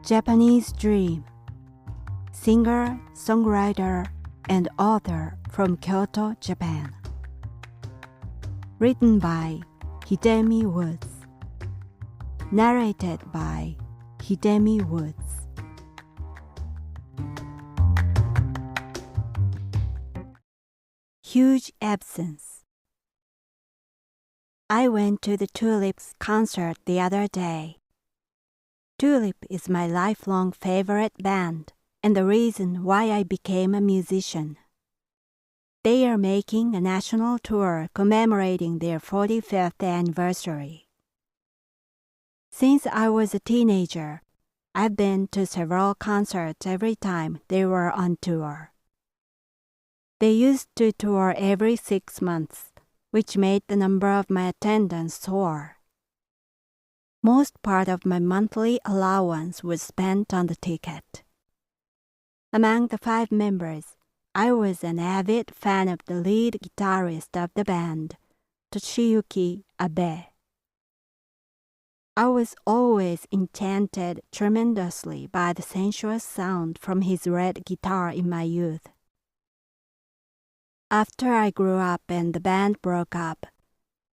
Japanese Dream. Singer, songwriter, and author from Kyoto, Japan. Written by Hidemi Woods. Narrated by Hidemi Woods. Huge absence. I went to the Tulips concert the other day. Tulip is my lifelong favorite band and the reason why I became a musician. They are making a national tour commemorating their 45th anniversary. Since I was a teenager, I've been to several concerts every time they were on tour. They used to tour every 6 months, which made the number of my attendance soar. Most part of my monthly allowance was spent on the ticket. Among the 5 members, I was an avid fan of the lead guitarist of the band, Toshiyuki Abe. I was always enchanted tremendously by the sensuous sound from his red guitar in my youth. After I grew up and the band broke up,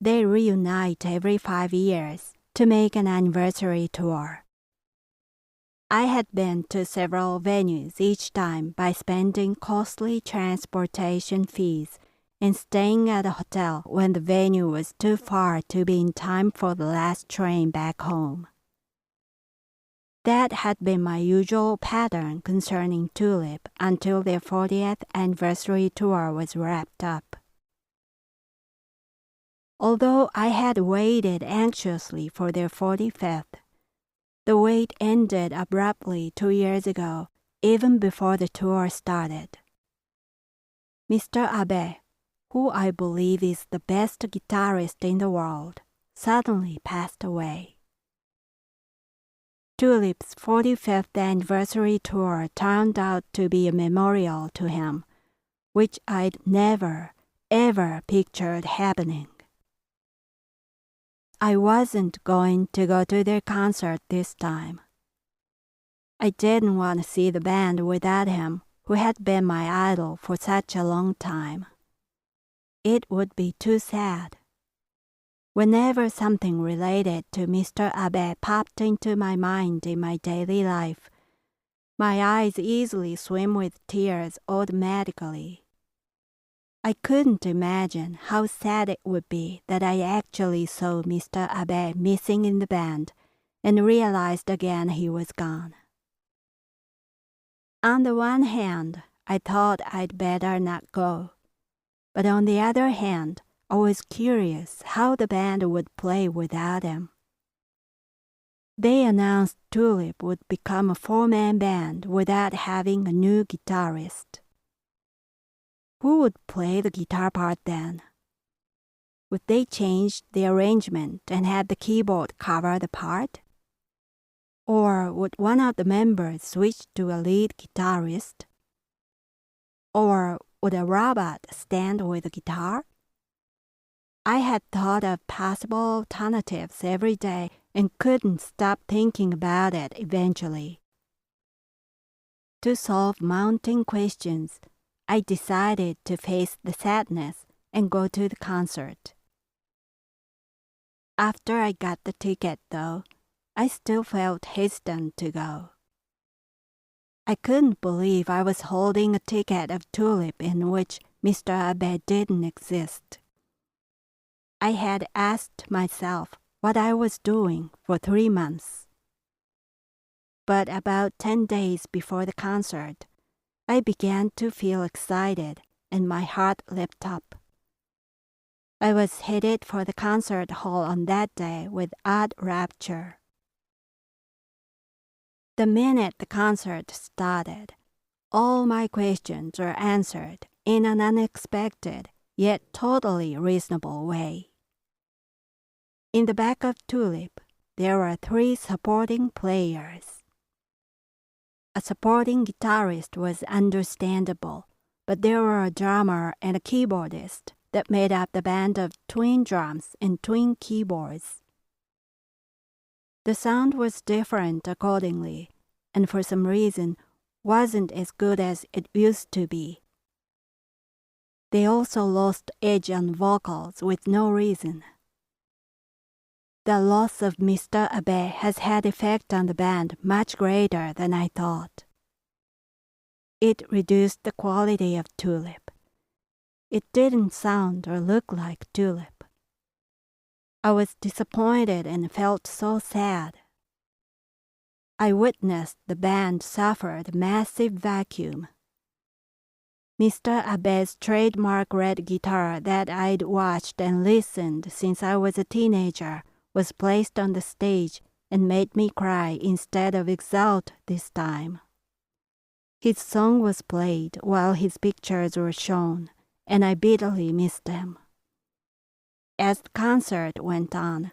they reunite every 5 years to make an anniversary tour. I had been to several venues each time by spending costly transportation fees and staying at a hotel when the venue was too far to be in time for the last train back home. That had been my usual pattern concerning Tulip until their 40th anniversary tour was wrapped up. Although I had waited anxiously for their 45th, the wait ended abruptly 2 years ago, even before the tour started. Mr. Abe, who I believe is the best guitarist in the world, suddenly passed away. Tulip's 45th anniversary tour turned out to be a memorial to him, which I'd never, ever pictured happening. I wasn't going to go to their concert this time. I didn't want to see the band without him, who had been my idol for such a long time. It would be too sad. Whenever something related to Mr. Abe popped into my mind in my daily life, my eyes easily swim with tears automatically. I couldn't imagine how sad it would be that I actually saw Mr. Abe missing in the band and realized again he was gone. On the one hand, I thought I'd better not go, but on the other hand, I was curious how the band would play without him. They announced Tulip would become a 4-man band without having a new guitarist. Who would play the guitar part then? Would they change the arrangement and have the keyboard cover the part? Or would one of the members switch to a lead guitarist? Or would a robot stand with a guitar? I had thought of possible alternatives every day and couldn't stop thinking about it eventually. To solve mounting questions, I decided to face the sadness and go to the concert. After I got the ticket, though, I still felt hesitant to go. I couldn't believe I was holding a ticket of Tulip in which Mr. Abe didn't exist. I had asked myself what I was doing for 3 months. But about 10 days before the concert, I began to feel excited and my heart leapt up. I was headed for the concert hall on that day with odd rapture. The minute the concert started, all my questions were answered in an unexpected yet totally reasonable way. In the back of Tulip, there were 3 supporting players. A supporting guitarist was understandable, but there were a drummer and a keyboardist that made up the band of twin drums and twin keyboards. The sound was different accordingly, and for some reason wasn't as good as it used to be. They also lost edge on vocals with no reason. The loss of Mr. Abe has had effect on the band much greater than I thought. It reduced the quality of Tulip. It didn't sound or look like Tulip. I was disappointed and felt so sad. I witnessed the band suffer the massive vacuum. Mr. Abe's trademark red guitar that I'd watched and listened since I was a teenager was placed on the stage and made me cry instead of exult this time. His song was played while his pictures were shown, and I bitterly missed them. As the concert went on,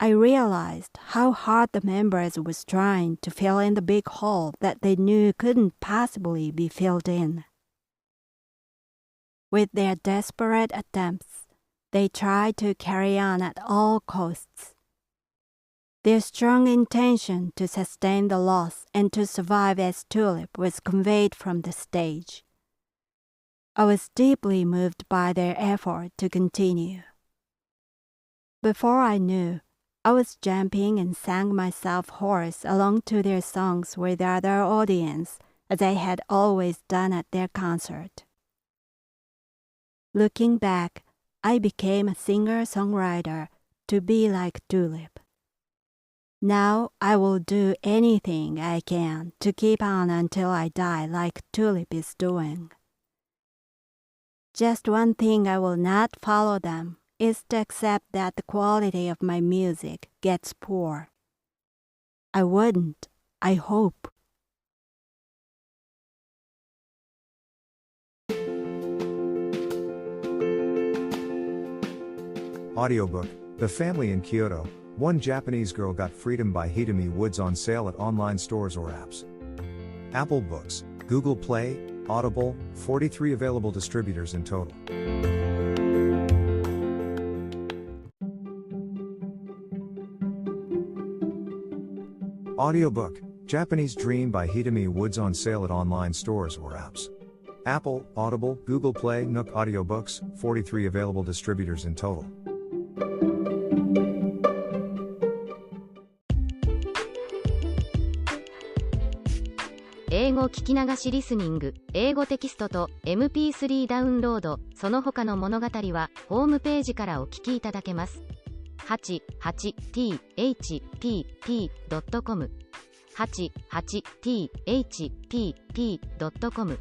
I realized how hard the members was trying to fill in the big hole that they knew couldn't possibly be filled in. With their desperate attempts, they tried to carry on at all costs. Their strong intention to sustain the loss and to survive as Tulip was conveyed from the stage. I was deeply moved by their effort to continue. Before I knew, I was jumping and sang myself hoarse along to their songs with the other audience, as I had always done at their concert. Looking back, I became a singer-songwriter to be like Tulip. Now I will do anything I can to keep on until I die like Tulip is doing. Just one thing I will not follow them is to accept that the quality of my music gets poor. I wouldn't, I hope. Audiobook, The Family in Kyoto, One Japanese Girl Got Freedom by Hidemi Woods on sale at online stores or apps. Apple Books, Google Play, Audible, 43 available distributors in total. Audiobook, Japanese Dream by Hidemi Woods on sale at online stores or apps. Apple, Audible, Google Play, Nook Audiobooks, 43 available distributors in total. 英語聞き流しリスニング、英語テキストと MP3 ダウンロード、その他の物語はホームページからお聞きいただけます。88thpp.com 88thpp.com